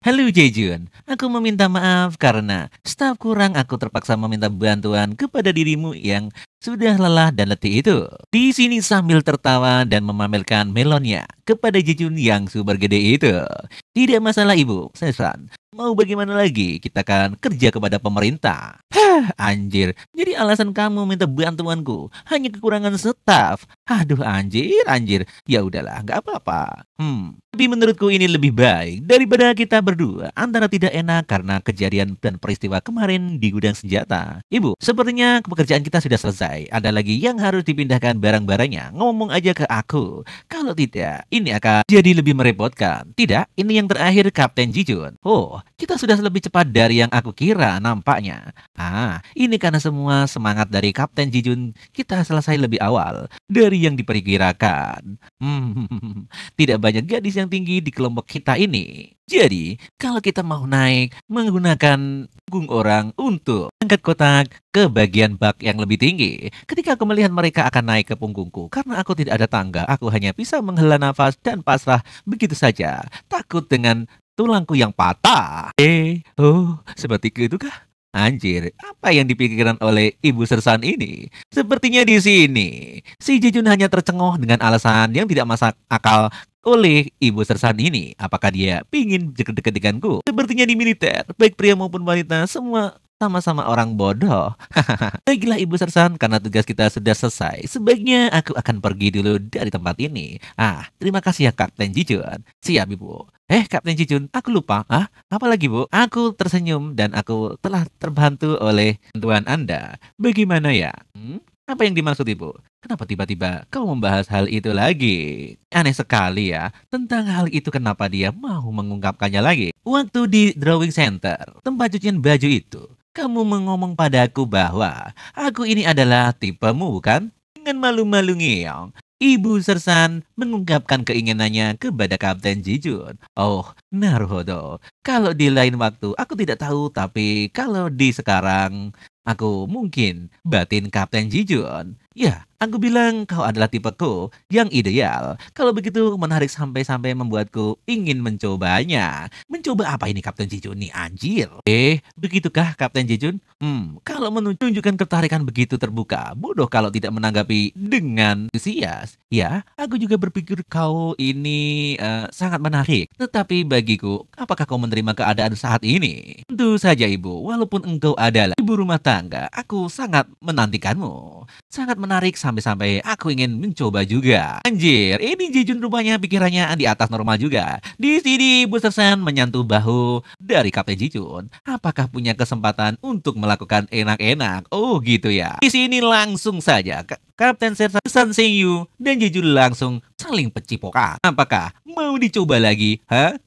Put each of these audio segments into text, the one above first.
Halo Jejun, aku meminta maaf karena staf kurang aku terpaksa meminta bantuan kepada dirimu yang sudah lelah dan letih itu. Di sini sambil tertawa dan memamerkan melonnya kepada Jejun yang super gede itu. Tidak masalah ibu, Sesan. Mau bagaimana lagi? Kita kan kerja kepada pemerintah. Hah, anjir. Jadi alasan kamu minta bantuanku hanya kekurangan staf. Aduh anjir. Ya udahlah, nggak apa-apa. Tapi menurutku ini lebih baik daripada kita berdua antara tidak enak karena kejadian dan peristiwa kemarin di gudang senjata. Ibu, sepertinya pekerjaan kita sudah selesai. Ada lagi yang harus dipindahkan barang-barangnya. Ngomong aja ke aku. Kalau tidak, ini akan jadi lebih merepotkan. Tidak, ini yang terakhir Kapten Jijun. Oh, kita sudah lebih cepat dari yang aku kira nampaknya. Ini karena semua semangat dari Kapten Jijun kita selesai lebih awal dari yang diperkirakan. Tidak banyak gadis yang tinggi di kelompok kita ini. Jadi, kalau kita mau naik menggunakan punggung orang untuk angkat kotak ke bagian bak yang lebih tinggi. Ketika aku melihat mereka akan naik ke punggungku, karena aku tidak ada tangga, aku hanya bisa menghela nafas dan pasrah begitu saja. Takut dengan tulangku yang patah. Seperti itu kah? Anjir, apa yang dipikirkan oleh Ibu Sersan ini? Sepertinya di sini, si Jejun hanya tercengoh dengan alasan yang tidak masuk akal oleh Ibu Sersan ini. Apakah dia pingin deket-deket denganku? Sepertinya di militer, baik pria maupun wanita, semua sama-sama orang bodoh. Baiklah Ibu Sersan, karena tugas kita sudah selesai. Sebaiknya aku akan pergi dulu dari tempat ini. Terima kasih ya Kapten Jijun. Siap Ibu. Kapten Jijun, aku lupa. Apa lagi Bu? Aku tersenyum dan aku telah terbantu oleh bantuan Anda. Bagaimana ya? Apa yang dimaksud Ibu? Kenapa tiba-tiba kau membahas hal itu lagi? Aneh sekali ya. Tentang hal itu kenapa dia mau mengungkapkannya lagi? Waktu di drawing center, tempat cucian baju itu, kamu mengomong padaku bahwa aku ini adalah tipemu, bukan? Dengan malu-malu ngeong, Ibu Sersan mengungkapkan keinginannya kepada Kapten Jijun. Oh, naruhodo. Kalau di lain waktu aku tidak tahu, tapi kalau di sekarang aku mungkin batin Kapten Jijun. Ya, aku bilang kau adalah tipeku yang ideal. Kalau begitu menarik sampai-sampai membuatku ingin mencobanya. Mencoba apa ini Kapten Jijun nih anjir? Begitukah Kapten Jijun? Kalau menunjukkan ketarikan begitu terbuka, bodoh kalau tidak menanggapi dengan antusias. Ya, aku juga berpikir kau ini sangat menarik. Tetapi bagiku, apakah kau menerima keadaan saat ini? Tentu saja ibu, walaupun engkau adalah ibu rumah tangga, aku sangat menantikanmu. Sangat menarik sampai-sampai aku ingin mencoba juga. Anjir, ini Jejun rupanya pikirannya di atas normal juga. Di sini Bu Sersan menyentuh bahu dari Kapten Jejun. Apakah punya kesempatan untuk melakukan enak-enak? Oh gitu ya. Di sini langsung saja Kapten Sersan Sengyu dan Jejun langsung saling pecipokan. Apakah mau dicoba lagi?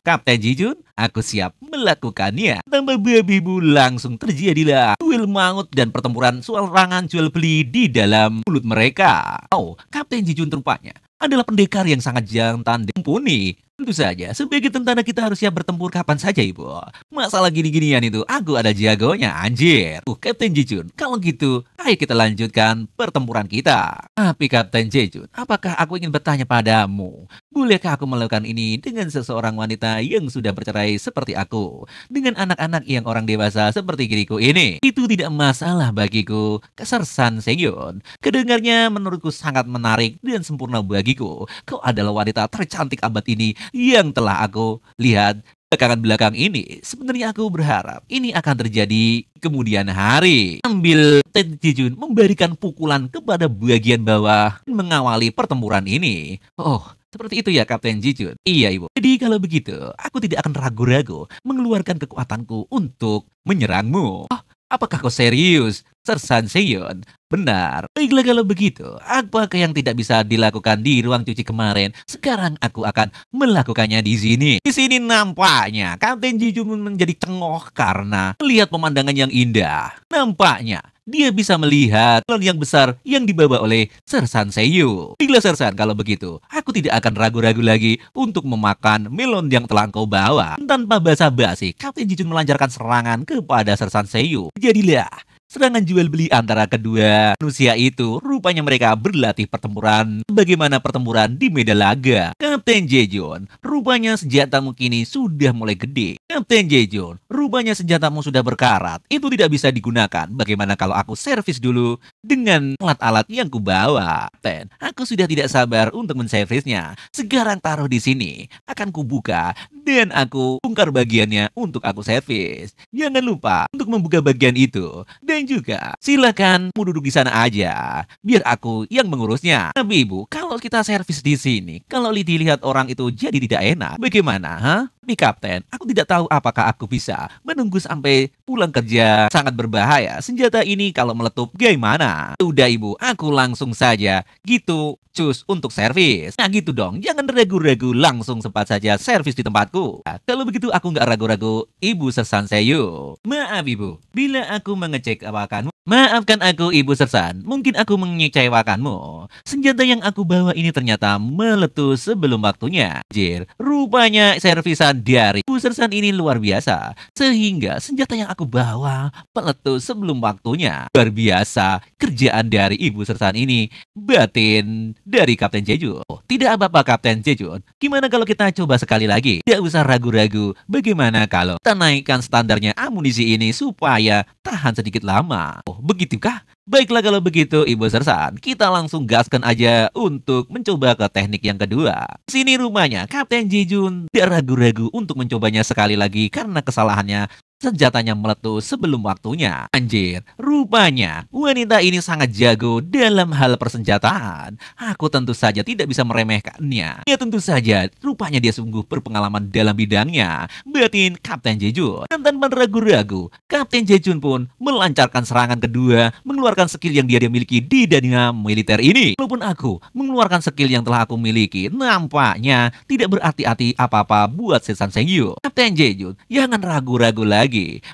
Kapten Jejun? Aku siap melakukannya. Tambah babibu langsung terjadilah duel maut dan pertempuran serangan jual beli di dalam mulut mereka. Oh, Kapten Jejun rupanya adalah pendekar yang sangat jantan dan mumpuni. Tentu saja, sebagai tentara kita harus siap bertempur kapan saja, Ibu. Masalah gini-ginian itu, aku ada jagonya, anjir. Kapten Jejun, kalau gitu, ayo kita lanjutkan pertempuran kita. Tapi Kapten Jejun, apakah aku ingin bertanya padamu? Bolehkah aku melakukan ini dengan seseorang wanita yang sudah bercerai seperti aku? Dengan anak-anak yang orang dewasa seperti diriku ini? Itu tidak masalah bagiku, Sersan Sengyon. Kedengarnya menurutku sangat menarik dan sempurna bagiku. Kau adalah wanita tercantik abad ini yang telah aku lihat belakangan ini. Sebenarnya aku berharap ini akan terjadi kemudian hari. Sambil Kapten Jejun memberikan pukulan kepada bagian bawah mengawali pertempuran ini. Oh, seperti itu ya Kapten Jejun? Iya Ibu. Jadi kalau begitu, aku tidak akan ragu-ragu mengeluarkan kekuatanku untuk menyerangmu. Oh, apakah kau serius, Sersan Sengyon? Benar. Baiklah kalau begitu, apakah yang tidak bisa dilakukan di ruang cuci kemarin, sekarang aku akan melakukannya di sini. Di sini nampaknya Kapten Jejun menjadi cengok karena melihat pemandangan yang indah. Nampaknya dia bisa melihat melon yang besar yang dibawa oleh Sersan Sengyu. Baiklah Sersan, kalau begitu, aku tidak akan ragu-ragu lagi untuk memakan melon yang telah kau bawa. Tanpa basa-basi, Kapten Jejun melancarkan serangan kepada Sersan Sengyu. Jadilah serangan jual beli antara kedua manusia itu. Rupanya mereka berlatih pertempuran. Bagaimana pertempuran di medan laga? Kapten Jaejoon, rupanya senjatamu kini sudah mulai gede. Kapten Jaejoon, rupanya senjatamu sudah berkarat. Itu tidak bisa digunakan. Bagaimana kalau aku servis dulu dengan alat-alat yang kubawa? Kapten, aku sudah tidak sabar untuk menservisnya. Sekarang taruh di sini. Akan kubuka dan aku bongkar bagiannya untuk aku servis. Jangan lupa untuk membuka bagian itu. Dan juga silakan mau duduk di sana aja, biar aku yang mengurusnya. Tapi ibu, kalau kita servis di sini, kalau dilihat orang itu jadi tidak enak, bagaimana? Hah? Nih kapten, aku tidak tahu apakah aku bisa menunggu sampai pulang kerja. Sangat berbahaya. Senjata ini kalau meletup gimana? Udah ibu, aku langsung saja gitu cus untuk servis. Nah gitu dong, jangan ragu-ragu, langsung sempat saja servis di tempatku. Nah, kalau begitu aku nggak ragu-ragu, Ibu Sersan Seo. Maaf ibu, bila aku mengecek awakanmu. Maafkan aku Ibu Sersan, mungkin aku mengecewakanmu. Senjata yang aku bawa ini ternyata meletus sebelum waktunya. Anjir, rupanya servisan dari Ibu Sersan ini luar biasa. Sehingga senjata yang aku bawa meletus sebelum waktunya. Luar biasa kerjaan dari Ibu Sersan ini. Batin dari Kapten Jaejoon. Tidak apa-apa Kapten Jaejoon. Gimana kalau kita coba sekali lagi? Tidak usah ragu-ragu. Bagaimana kalau kita naikkan standarnya amunisi ini supaya tahan sedikit lama? Oh, begitukah? Baiklah kalau begitu Ibu Sersan, kita langsung gaskan aja untuk mencoba ke teknik yang kedua. Sini rumahnya Kapten Jaejoon tidak ragu-ragu untuk mencobanya sekali lagi karena kesalahannya senjatanya meletus sebelum waktunya. Anjir, rupanya wanita ini sangat jago dalam hal persenjataan. Aku tentu saja tidak bisa meremehkannya. Ya tentu saja, rupanya dia sungguh berpengalaman dalam bidangnya. Batin Kapten Jaejoon. Dan tanpa ragu-ragu, Kapten Jaejoon pun melancarkan serangan kedua, mengeluarkan skill yang dia miliki di dunia militer ini. Walaupun aku mengeluarkan skill yang telah aku miliki, nampaknya tidak berarti-arti apa-apa buat Sersan Seo. Kapten Jaejoon, jangan ragu-ragu lagi.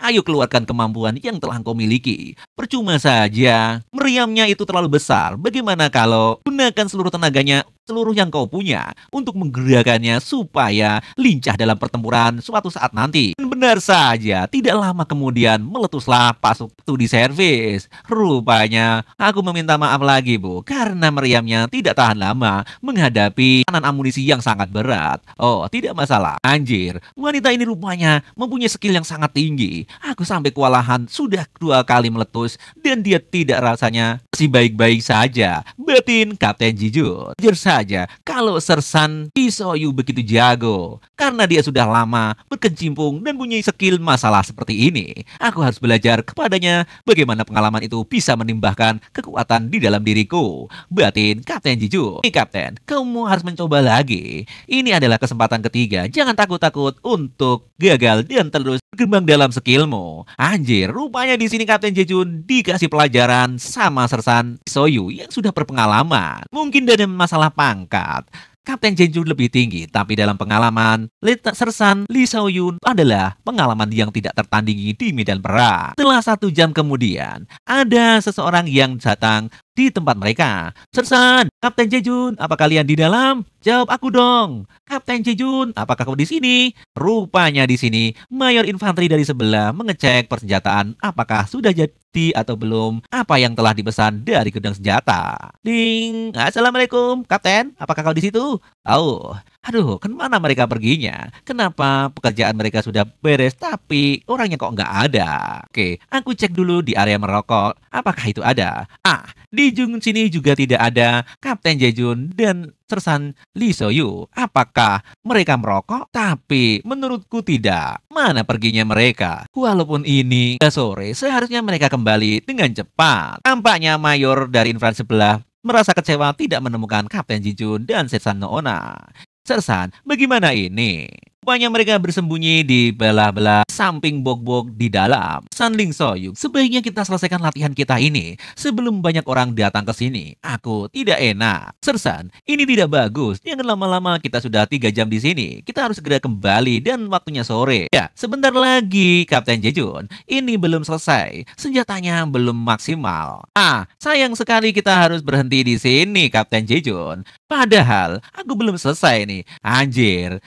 Ayo keluarkan kemampuan yang telah kau miliki. Percuma saja, meriamnya itu terlalu besar. Bagaimana kalau gunakan seluruh tenaganya, seluruh yang kau punya untuk menggerakkannya supaya lincah dalam pertempuran suatu saat nanti. Dan benar saja, tidak lama kemudian meletuslah pas waktu di servis. Rupanya aku meminta maaf lagi Bu, karena meriamnya tidak tahan lama menghadapi kanan amunisi yang sangat berat. Oh, tidak masalah. Anjir, wanita ini rupanya mempunyai skill yang sangat tinggi. Aku sampai kewalahan sudah 2 kali meletus dan dia tidak rasanya masih baik-baik saja. Batin Kapten Jaejoon. Jujur saja kalau Sersan Seo begitu jago karena dia sudah lama berkecimpung dan punya skill masalah seperti ini. Aku harus belajar kepadanya bagaimana pengalaman itu bisa menambahkan kekuatan di dalam diriku. Batin Kapten Jaejoon. Nih Kapten, kamu harus mencoba lagi. Ini adalah kesempatan ketiga. Jangan takut-takut untuk gagal dan terus berkembang dalam skillmu. Anjir, rupanya di sini Kapten Jaejoon dikasih pelajaran sama Sersan Seo yang sudah berpengalaman. Mungkin dari masalah pangkat, Kapten Jaejoon lebih tinggi, tapi dalam pengalaman, Sersan Seo adalah pengalaman yang tidak tertandingi di medan perang. Setelah 1 jam kemudian, ada seseorang yang datang di tempat mereka. Sersan, Kapten Jaejoon, apa kalian di dalam? Jawab aku dong. Kapten Jaejoon, apakah kau di sini? Rupanya di sini mayor infanteri dari sebelah mengecek persenjataan apakah sudah jadi atau belum apa yang telah dipesan dari gudang senjata. Ding, assalamualaikum, Kapten. Apakah kau di situ? Oh, aduh, kemana mereka perginya? Kenapa pekerjaan mereka sudah beres tapi orangnya kok nggak ada? Oke, aku cek dulu di area merokok. Apakah itu ada? Ah, di ujung sini juga tidak ada Kapten Jaejoon dan Sersan Seo. Apakah mereka merokok? Tapi menurutku tidak. Mana perginya mereka? Walaupun ini sore, seharusnya mereka kembali dengan cepat. Tampaknya mayor dari infanteri sebelah merasa kecewa tidak menemukan Kapten Jaejoon dan Sersan Noona. Sersan, bagaimana ini? Rupanya mereka bersembunyi di belah-belah samping bok-bok di dalam. San Ling Seo, sebaiknya kita selesaikan latihan kita ini sebelum banyak orang datang ke sini. Aku tidak enak. Sersan, ini tidak bagus. Jangan lama-lama, kita sudah 3 jam di sini. Kita harus segera kembali dan waktunya sore. Ya, sebentar lagi Kapten Jaejoon. Ini belum selesai. Senjatanya belum maksimal. Ah, sayang sekali kita harus berhenti di sini Kapten Jaejoon. Padahal aku belum selesai nih. Anjir.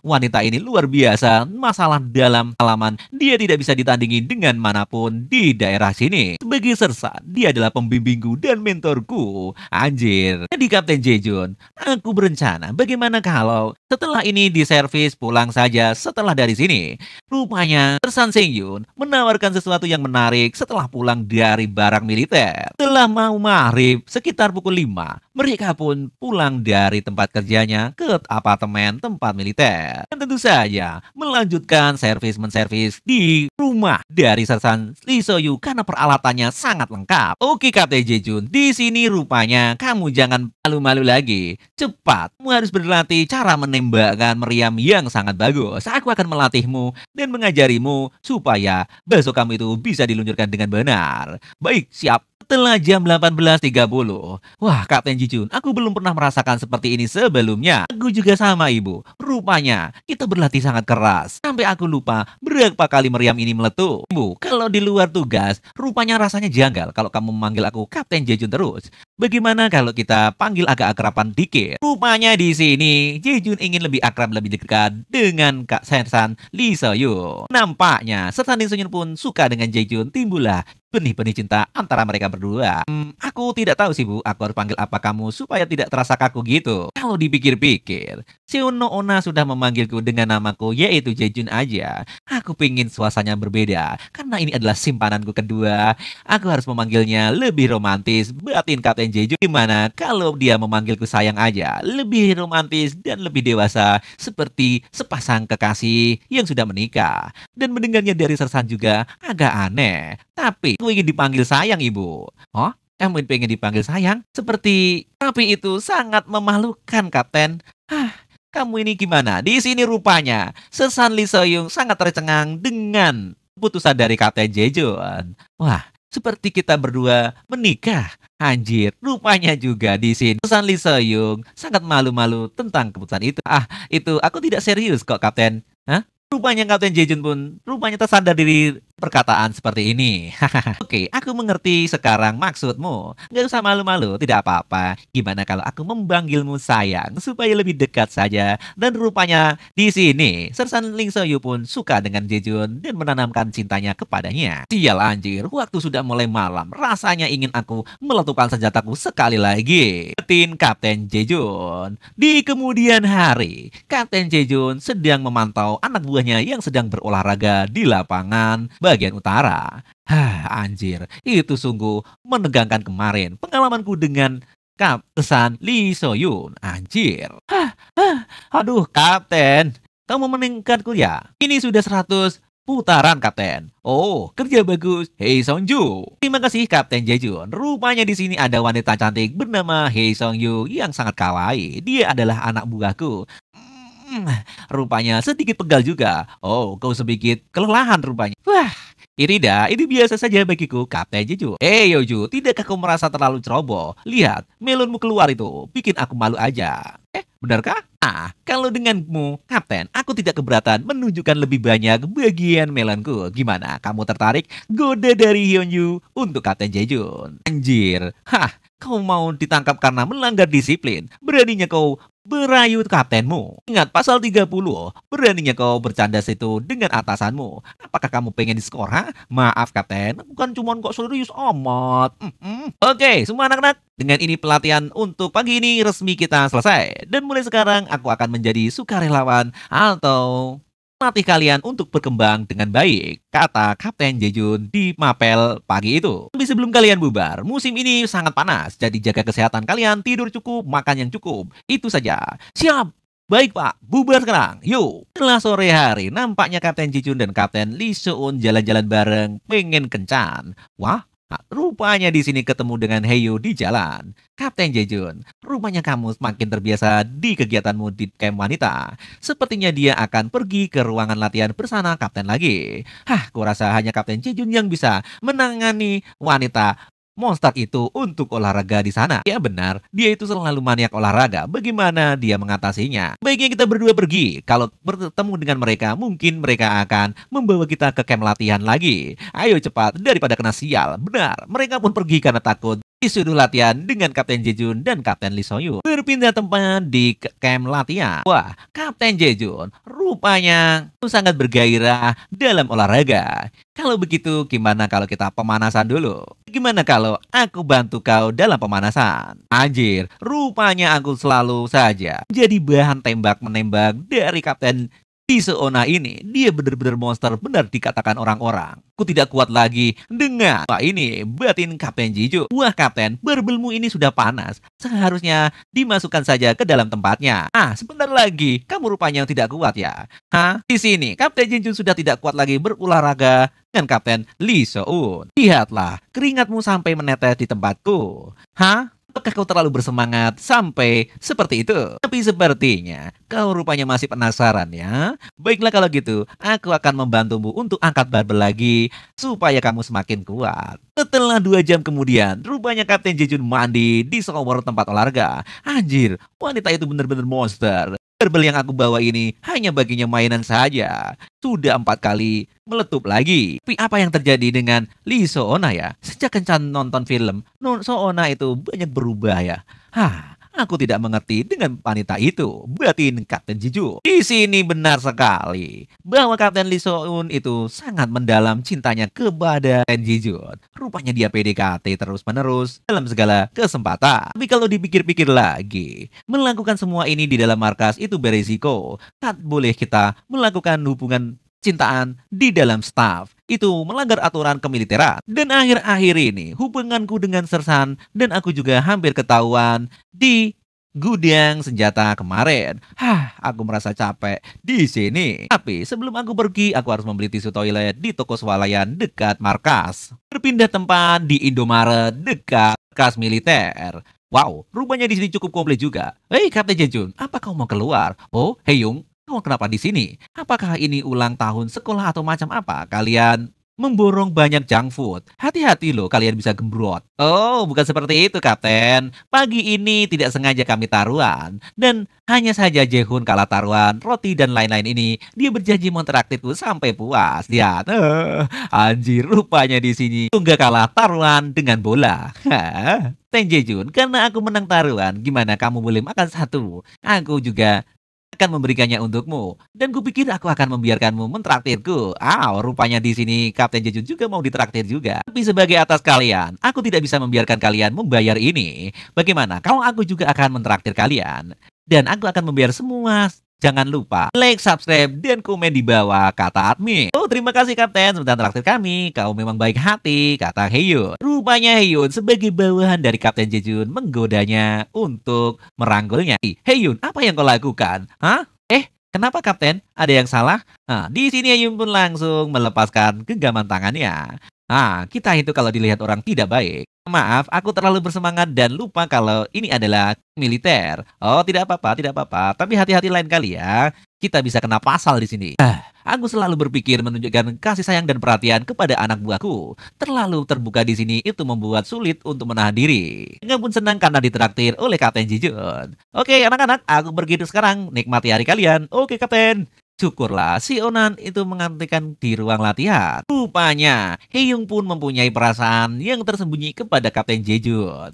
wanita ini luar biasa. Masalah dalam halaman, dia tidak bisa ditandingi dengan manapun di daerah sini. Sebagai Sersan, dia adalah pembimbingku dan mentorku. Anjir. Jadi Kapten Jejun, aku berencana bagaimana kalau setelah ini diservis pulang saja setelah dari sini. Rupanya Sersan Sengyun menawarkan sesuatu yang menarik setelah pulang dari barang militer. Setelah mau maghrib sekitar pukul 5, mereka pun pulang dari tempat kerjanya ke apartemen tempat militer. Dan tentu saja melanjutkan servis-menservis di rumah dari Sersan Lee Soyu karena peralatannya sangat lengkap. Oke Kapten Jejun, di sini rupanya kamu jangan malu-malu lagi. Cepat, kamu harus berlatih cara menembakkan meriam yang sangat bagus. Aku akan melatihmu dan mengajarimu supaya besok kamu itu bisa diluncurkan dengan benar. Baik, siap. Setelah jam 18.30. Wah, Kapten Jejun, aku belum pernah merasakan seperti ini sebelumnya. Aku juga sama, Ibu. Rupanya, kita berlatih sangat keras. Sampai aku lupa berapa kali meriam ini meletup. Ibu, kalau di luar tugas, rupanya rasanya janggal kalau kamu memanggil aku Kapten Jejun terus. Bagaimana kalau kita panggil agak akraban dikit? Rupanya di sini, Jejun ingin lebih akrab, lebih dekat dengan Kak Sersan Lee Soyu. Nampaknya, Sersan Lee Soyu pun suka dengan Jejun. Timbullah benih-benih cinta antara mereka berdua. Aku tidak tahu sih Bu, aku harus panggil apa kamu supaya tidak terasa kaku gitu. Kalau dipikir-pikir, si Uno Ona sudah memanggilku dengan namaku yaitu Jejun aja. Aku pingin suasananya berbeda, karena ini adalah simpananku kedua. Aku harus memanggilnya lebih romantis. Batin Kapten Jejun, gimana kalau dia memanggilku sayang aja? Lebih romantis dan lebih dewasa, seperti sepasang kekasih yang sudah menikah. Dan mendengarnya dari Sersan juga agak aneh. Tapi aku ingin dipanggil sayang, Ibu. Oh, kamu pengen dipanggil sayang? Tapi itu sangat memalukan, Kapten. Kamu ini gimana? Di sini rupanya Sersan Lee Soyung sangat tercengang dengan keputusan dari Kapten Jejun. Wah, seperti kita berdua menikah. Anjir, rupanya juga di sini Sersan Lee Soyung sangat malu-malu tentang keputusan itu. Itu aku tidak serius kok, Kapten. Rupanya Kapten Jejun pun rupanya tersadar diri perkataan seperti ini. Oke, aku mengerti sekarang maksudmu. Gak usah malu-malu, tidak apa-apa. Gimana kalau aku memanggilmu sayang supaya lebih dekat saja? Dan rupanya di sini Sersan Lee Soyu pun suka dengan Jejun dan menanamkan cintanya kepadanya. Sial anjir, waktu sudah mulai malam. Rasanya ingin aku meletupkan senjataku sekali lagi. Tin Kapten Jejun. Di kemudian hari, Kapten Jejun sedang memantau anak buahnya yang sedang berolahraga di lapangan bagian utara. Anjir, itu sungguh menegangkan kemarin pengalamanku dengan Sersan Lee Soyun. Anjir. Aduh, Kapten, kamu meningkatku ya? Ini sudah 100 putaran, Kapten. Oh, kerja bagus, Hei Songju. Terima kasih, Kapten Jejun. Rupanya di sini ada wanita cantik bernama Hei Songju yang sangat kawaii. Dia adalah anak buahku. Rupanya sedikit pegal juga. Oh, kau sedikit kelelahan rupanya. Wah, Irida, ini biasa saja bagiku, Kapten Jeju. Yoju, tidakkah kau merasa terlalu ceroboh? Lihat, melonmu keluar itu, bikin aku malu aja. Benarkah? Kalau denganmu, Kapten, aku tidak keberatan menunjukkan lebih banyak bagian melonku. Gimana, kamu tertarik goda dari Hyunju untuk Kapten Jejun? Anjir, kau mau ditangkap karena melanggar disiplin. Beraninya kau berayu kaptenmu. Ingat pasal 30, beraninya kau bercanda situ dengan atasanmu. Apakah kamu pengen diskor, Maaf, Kapten, bukan cuma kok serius amat. Oke, semua anak-anak, dengan ini pelatihan untuk pagi ini resmi kita selesai. Dan mulai sekarang aku akan menjadi sukarelawan atau melatih kalian untuk berkembang dengan baik, kata Kapten Jejun di mapel pagi itu. Tapi sebelum kalian bubar, musim ini sangat panas, jadi jaga kesehatan kalian, tidur cukup, makan yang cukup. Itu saja. Siap. Baik Pak, bubar sekarang. Yuk. Setelah sore hari, nampaknya Kapten Jejun dan Kapten Lee Seun jalan-jalan bareng, pengen kencan. Wah, rupanya di sini ketemu dengan Heyo di jalan. Kapten Jejun, rupanya kamu semakin terbiasa di kegiatanmu di camp wanita. Sepertinya dia akan pergi ke ruangan latihan bersama Kapten lagi. Kurasa hanya Kapten Jejun yang bisa menangani wanita monster itu untuk olahraga di sana. Ya benar, dia itu selalu maniak olahraga. Bagaimana dia mengatasinya? Baiknya kita berdua pergi. Kalau bertemu dengan mereka, mungkin mereka akan membawa kita ke camp latihan lagi. Ayo cepat, daripada kena sial. Benar, mereka pun pergi karena takut disuruh latihan dengan Kapten Jejun dan Kapten Lee Soyun. Berpindah tempat di camp latihan. Wah, Kapten Jejun rupanya sangat bergairah dalam olahraga. Kalau begitu, gimana kalau kita pemanasan dulu? Gimana kalau aku bantu kau dalam pemanasan? Anjir, rupanya aku selalu saja jadi bahan tembak-menembak dari Kapten Lee Soona ini. Dia benar-benar monster, benar dikatakan orang-orang. Aku tidak kuat lagi dengan ini batin Kapten Jeju. Wah Kapten, barbelmu ini sudah panas. Seharusnya dimasukkan saja ke dalam tempatnya. Sebentar lagi, kamu rupanya tidak kuat ya. Di sini Kapten Jeju sudah tidak kuat lagi berolahraga dengan Kapten Lee Soon. Lihatlah, keringatmu sampai menetes di tempatku. Apakah kau terlalu bersemangat sampai seperti itu? Tapi sepertinya kau rupanya masih penasaran ya. Baiklah kalau gitu, aku akan membantumu untuk angkat barbel lagi supaya kamu semakin kuat. Setelah 2 jam kemudian, rupanya Kapten Jejun mandi di shower tempat olahraga. Anjir, wanita itu benar-benar monster. Barbel yang aku bawa ini hanya baginya mainan saja. Sudah 4 kali meletup lagi. Tapi apa yang terjadi dengan Lee Soona ya? Sejak kencan nonton film, Soona itu banyak berubah ya. Aku tidak mengerti dengan wanita itu, batin Kapten Jeju. Di sini benar sekali bahwa Kapten Lee Soon itu sangat mendalam cintanya kepada Kapten Jeju. Rupanya dia PDKT terus-menerus dalam segala kesempatan. Tapi kalau dipikir-pikir lagi, melakukan semua ini di dalam markas itu beresiko. Tak boleh kita melakukan hubungan cintaan di dalam staf. Itu melanggar aturan kemiliteran. Dan akhir-akhir ini hubunganku dengan Sersan dan aku juga hampir ketahuan di gudang senjata kemarin. Aku merasa capek di sini. Tapi sebelum aku pergi, aku harus membeli tisu toilet di toko swalayan dekat markas. Berpindah tempat di Indomaret dekat markas militer. Wow, rupanya di sini cukup komplit juga. Hei Kapten Jejun, apa kau mau keluar? Oh, Heyung, kamu kenapa di sini? Apakah ini ulang tahun sekolah atau macam apa? Kalian memborong banyak junk food. Hati-hati loh, kalian bisa gembrot. Oh, bukan seperti itu, Kapten. Pagi ini tidak sengaja kami taruhan. Dan hanya saja Jehun kalah taruhan, roti dan lain-lain ini. Dia berjanji menteraktifku sampai puas. Lihat, anjir, rupanya di sini tunggal kalah taruhan dengan bola. Ten Jejun, karena aku menang taruhan, gimana kamu boleh makan satu? Aku juga akan memberikannya untukmu. Dan kupikir aku akan membiarkanmu mentraktirku. Rupanya di sini Kapten Jejun juga mau ditraktir juga. Tapi sebagai atas kalian, aku tidak bisa membiarkan kalian membayar ini. Bagaimana kalau aku juga akan mentraktir kalian? Dan aku akan membayar semua. Jangan lupa like, subscribe, dan komen di bawah kata admin. Oh, terima kasih Kapten sudah traktir kami. Kau memang baik hati, kata Heyun. Rupanya Heyun sebagai bawahan dari Kapten Jejun menggodanya untuk merangkulnya. Heyun, apa yang kau lakukan? Kenapa Kapten? Ada yang salah? Di sini Heyun pun langsung melepaskan genggaman tangannya. Kita itu kalau dilihat orang tidak baik. Maaf, aku terlalu bersemangat dan lupa kalau ini adalah militer. Oh, tidak apa-apa, tidak apa-apa. Tapi hati-hati lain kali ya. Kita bisa kena pasal di sini. Aku selalu berpikir menunjukkan kasih sayang dan perhatian kepada anak buahku. Terlalu terbuka di sini itu membuat sulit untuk menahan diri. Enggak pun senang karena ditraktir oleh Kapten Jejun. Oke, anak-anak, aku pergi sekarang. Nikmati hari kalian. Oke, Kapten. Syukurlah si Onan itu mengantikan di ruang latihan. Rupanya Heyung pun mempunyai perasaan yang tersembunyi kepada Kapten Jejun.